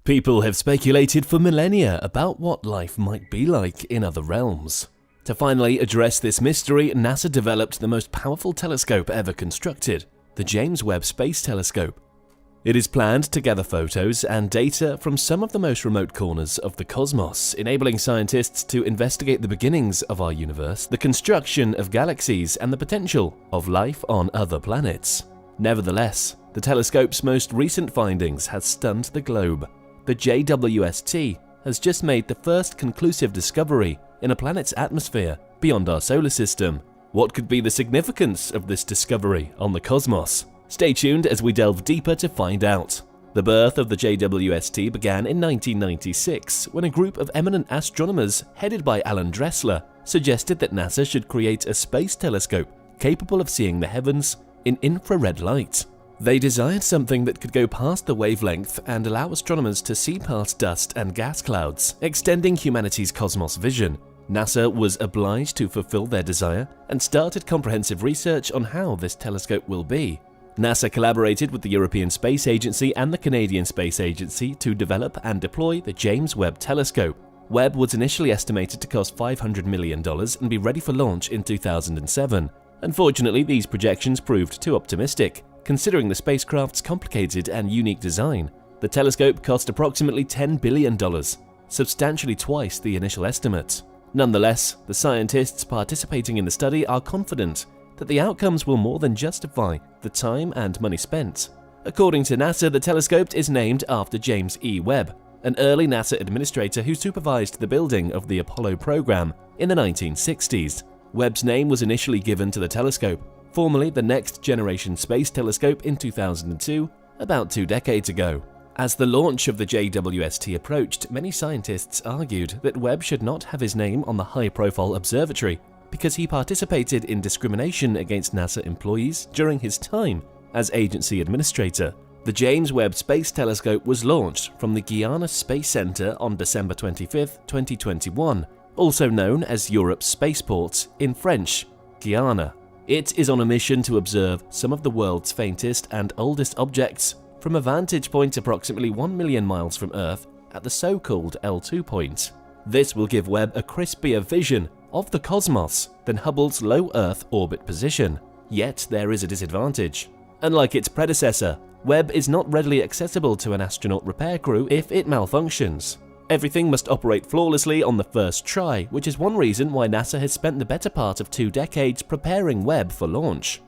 People have speculated for millennia about what life might be like in other realms. To finally address this mystery, NASA developed the most powerful telescope ever constructed, the James Webb Space Telescope. It is planned to gather photos and data from some of the most remote corners of the cosmos, enabling scientists to investigate the beginnings of our universe, the construction of galaxies, and the potential of life on other planets. Nevertheless, the telescope's most recent findings have stunned the globe. The JWST has just made the first conclusive discovery in a planet's atmosphere beyond our solar system. What could be the significance of this discovery on the cosmos? Stay tuned as we delve deeper to find out. The birth of the JWST began in 1996 when a group of eminent astronomers headed by Alan Dressler suggested that NASA should create a space telescope capable of seeing the heavens in infrared light. They desired something that could go past the wavelength and allow astronomers to see past dust and gas clouds, extending humanity's cosmos vision. NASA was obliged to fulfill their desire and started comprehensive research on how this telescope will be. NASA collaborated with the European Space Agency and the Canadian Space Agency to develop and deploy the James Webb Telescope. Webb was initially estimated to cost $500 million and be ready for launch in 2007. Unfortunately, these projections proved too optimistic. Considering the spacecraft's complicated and unique design, the telescope cost approximately $10 billion, substantially twice the initial estimate. Nonetheless, the scientists participating in the study are confident that the outcomes will more than justify the time and money spent. According to NASA, the telescope is named after James E. Webb, an early NASA administrator who supervised the building of the Apollo program in the 1960s. Webb's name was initially given to the telescope, formerly the Next Generation Space Telescope, in 2002, about 2 decades ago. As the launch of the JWST approached, many scientists argued that Webb should not have his name on the high-profile observatory because he participated in discrimination against NASA employees during his time as agency administrator. The James Webb Space Telescope was launched from the Guiana Space Center on December 25, 2021, also known as Europe's spaceport, in French, Guiana. It is on a mission to observe some of the world's faintest and oldest objects from a vantage point approximately 1 million miles from Earth at the so-called L2 point. This will give Webb a crispier vision of the cosmos than Hubble's low Earth orbit position. Yet there is a disadvantage. Unlike its predecessor, Webb is not readily accessible to an astronaut repair crew if it malfunctions. Everything must operate flawlessly on the first try, which is one reason why NASA has spent the better part of 2 decades preparing Webb for launch.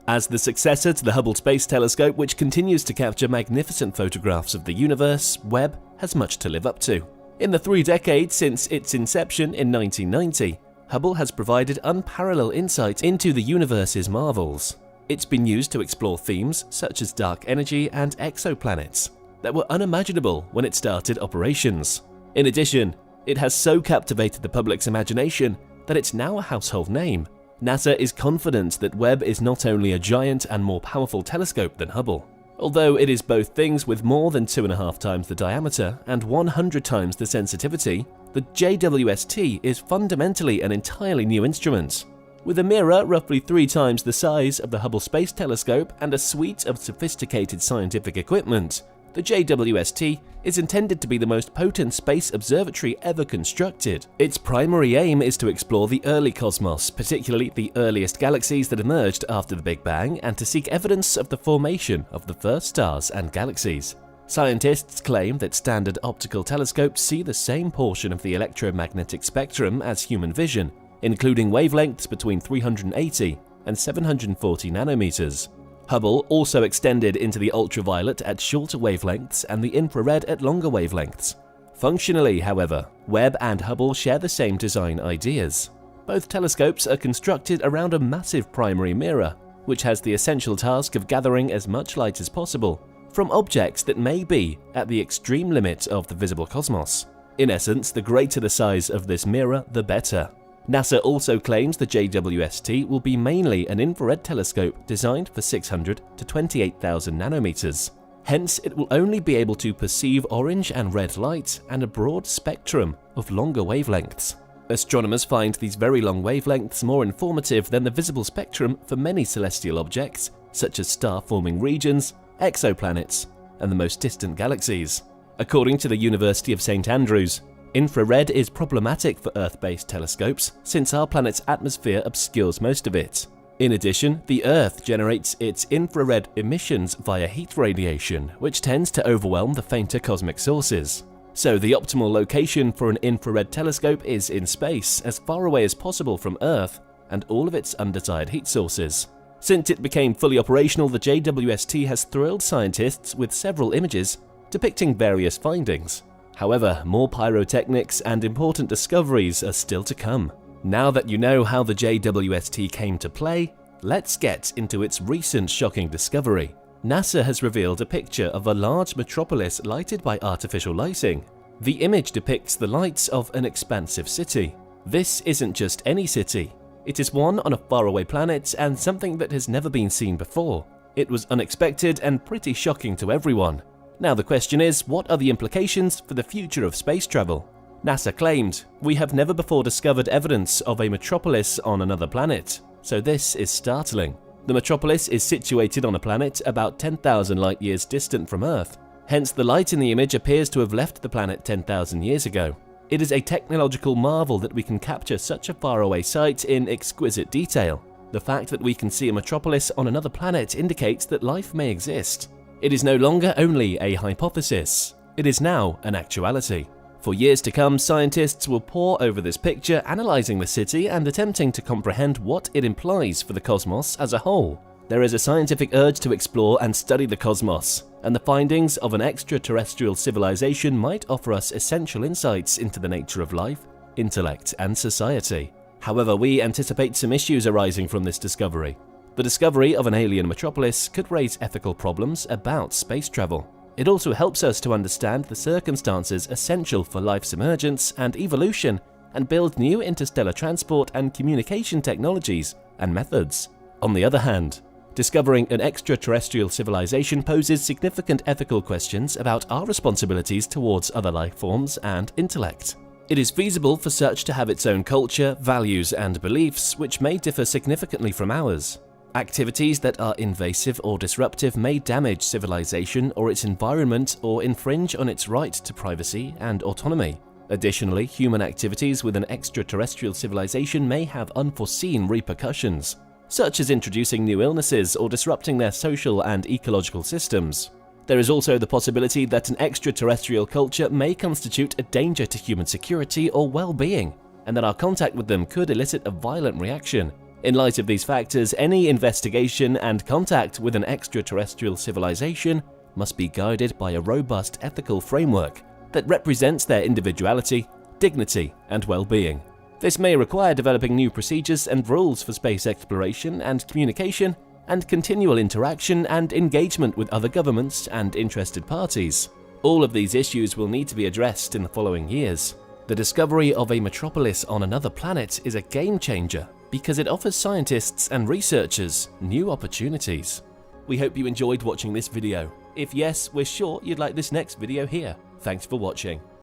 As the successor to the Hubble Space Telescope, which continues to capture magnificent photographs of the universe, Webb has much to live up to. In the 3 decades since its inception in 1990, Hubble has provided unparalleled insight into the universe's marvels. It's been used to explore themes such as dark energy and exoplanets that were unimaginable when it started operations. In addition, it has so captivated the public's imagination that it's now a household name. NASA is confident that Webb is not only a giant and more powerful telescope than Hubble. Although it is both things with more than 2.5 times the diameter and 100 times the sensitivity, the JWST is fundamentally an entirely new instrument. With a mirror roughly 3 times the size of the Hubble Space Telescope and a suite of sophisticated scientific equipment, the JWST is intended to be the most potent space observatory ever constructed. Its primary aim is to explore the early cosmos, particularly the earliest galaxies that emerged after the Big Bang, and to seek evidence of the formation of the first stars and galaxies. Scientists claim that standard optical telescopes see the same portion of the electromagnetic spectrum as human vision, including wavelengths between 380 and 740 nanometers. Hubble also extended into the ultraviolet at shorter wavelengths and the infrared at longer wavelengths. Functionally, however, Webb and Hubble share the same design ideas. Both telescopes are constructed around a massive primary mirror, which has the essential task of gathering as much light as possible from objects that may be at the extreme limit of the visible cosmos. In essence, the greater the size of this mirror, the better. NASA also claims the JWST will be mainly an infrared telescope designed for 600 to 28,000 nanometers. Hence, it will only be able to perceive orange and red light and a broad spectrum of longer wavelengths. Astronomers find these very long wavelengths more informative than the visible spectrum for many celestial objects, such as star-forming regions, exoplanets, and the most distant galaxies. According to the University of St Andrews, infrared is problematic for Earth-based telescopes since our planet's atmosphere obscures most of it. In addition, the Earth generates its infrared emissions via heat radiation, which tends to overwhelm the fainter cosmic sources. So the optimal location for an infrared telescope is in space, as far away as possible from Earth and all of its undesired heat sources. Since it became fully operational, the JWST has thrilled scientists with several images depicting various findings. However, more pyrotechnics and important discoveries are still to come. Now that you know how the JWST came to play, let's get into its recent shocking discovery. NASA has revealed a picture of a large metropolis lighted by artificial lighting. The image depicts the lights of an expansive city. This isn't just any city. It is one on a faraway planet and something that has never been seen before. It was unexpected and pretty shocking to everyone. Now the question is, what are the implications for the future of space travel? NASA claimed, "We have never before discovered evidence of a metropolis on another planet, so this is startling." The metropolis is situated on a planet about 10,000 light-years distant from Earth. Hence, the light in the image appears to have left the planet 10,000 years ago. It is a technological marvel that we can capture such a faraway site in exquisite detail. The fact that we can see a metropolis on another planet indicates that life may exist. It is no longer only a hypothesis. It is now an actuality. For years to come, scientists will pore over this picture, analyzing the city and attempting to comprehend what it implies for the cosmos as a whole. There is a scientific urge to explore and study the cosmos, and the findings of an extraterrestrial civilization might offer us essential insights into the nature of life, intellect, and society. However, we anticipate some issues arising from this discovery. The discovery of an alien metropolis could raise ethical problems about space travel. It also helps us to understand the circumstances essential for life's emergence and evolution and build new interstellar transport and communication technologies and methods. On the other hand, discovering an extraterrestrial civilization poses significant ethical questions about our responsibilities towards other life forms and intellect. It is feasible for such to have its own culture, values, and beliefs which may differ significantly from ours. Activities that are invasive or disruptive may damage civilization or its environment or infringe on its right to privacy and autonomy. Additionally, human activities with an extraterrestrial civilization may have unforeseen repercussions, such as introducing new illnesses or disrupting their social and ecological systems. There is also the possibility that an extraterrestrial culture may constitute a danger to human security or well-being, and that our contact with them could elicit a violent reaction. In light of these factors, any investigation and contact with an extraterrestrial civilization must be guided by a robust ethical framework that represents their individuality, dignity, and well-being. This may require developing new procedures and rules for space exploration and communication, and continual interaction and engagement with other governments and interested parties. All of these issues will need to be addressed in the following years. The discovery of a metropolis on another planet is a game-changer because it offers scientists and researchers new opportunities. We hope you enjoyed watching this video. If yes, we're sure you'd like this next video here. Thanks for watching.